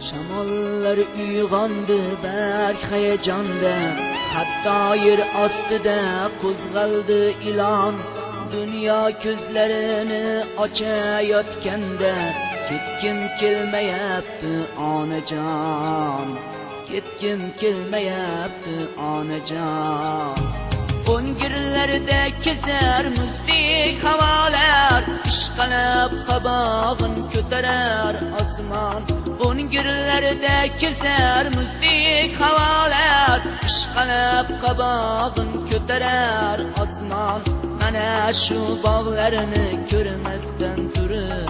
Shamollar uyg'ondi berk hayajonda, hatto yer ostida qo'zg'aldi ilon. Dunyo ko'zlarini ochayotganda, ketgim kelmayapti onajon, ketgim kelmayapti onajon. O'ngirlarda kezar muzdek havolar, ishqalab qabog'in ko'tarar osmon. O'ngirlarda kezar muzdek havolar, ishqalab qabog'in ko'tarar osmon. Mana shu bog'larni ko'rmasdan turib,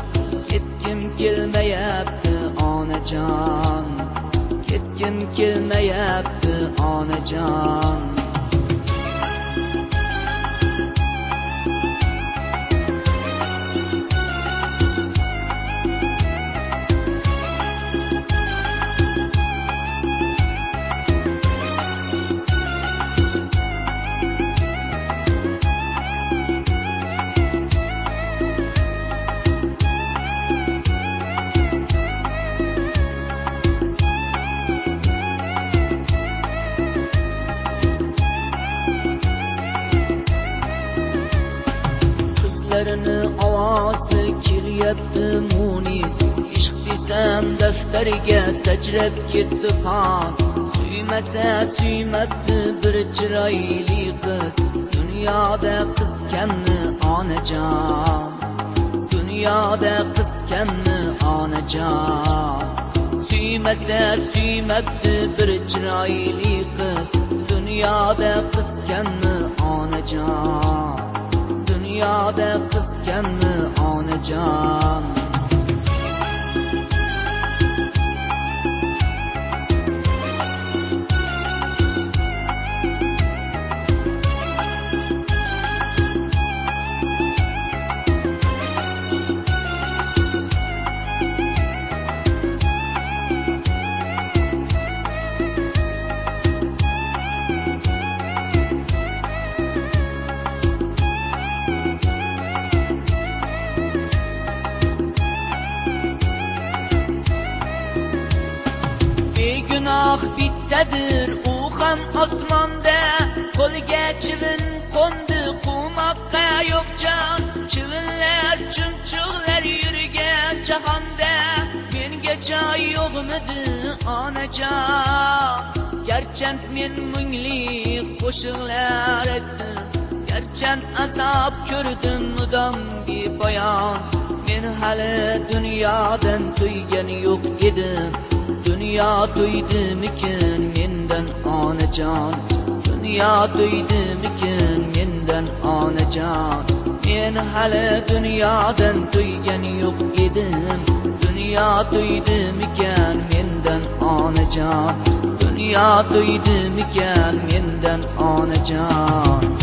ketgim kelmayapti onajon, ketgim kelmayapti onajon. Qizlarni ovozi kelyapti munis, ishq desam daftariga sachrab ketdi qon. Suymasa suymabdi bir chiroyli qiz, dunyoda qiz kammi onajon, dunyoda qiz kammi onajon. Suymasa suymabdi bir chiroyli qiz, dunyoda qiz kammi onajon, dunyoda qiz kammi onajon. Gunoh bittadir, u ham osmonda. Qo'lga chivin qo'ndi, qumoqqa yo'q jon. Chivinlar, chumchuqlar yurgan jahonda, menga joy yo'qmidi onajon? Garchand men mungli qo'shiqlar aytdim, garchand azob ko'rdim mudom bepoyon. Men hali dunyodan to'ygan yo'q edim, dunyo to'ydimikin mendan onajon, dunyo to'ydimikin mendan onajon. Men hali dunyodan to'ygan yo'q edim, dunyo to'ydimikan mendan onajon, dunyo to'ydimikan mendan onajon.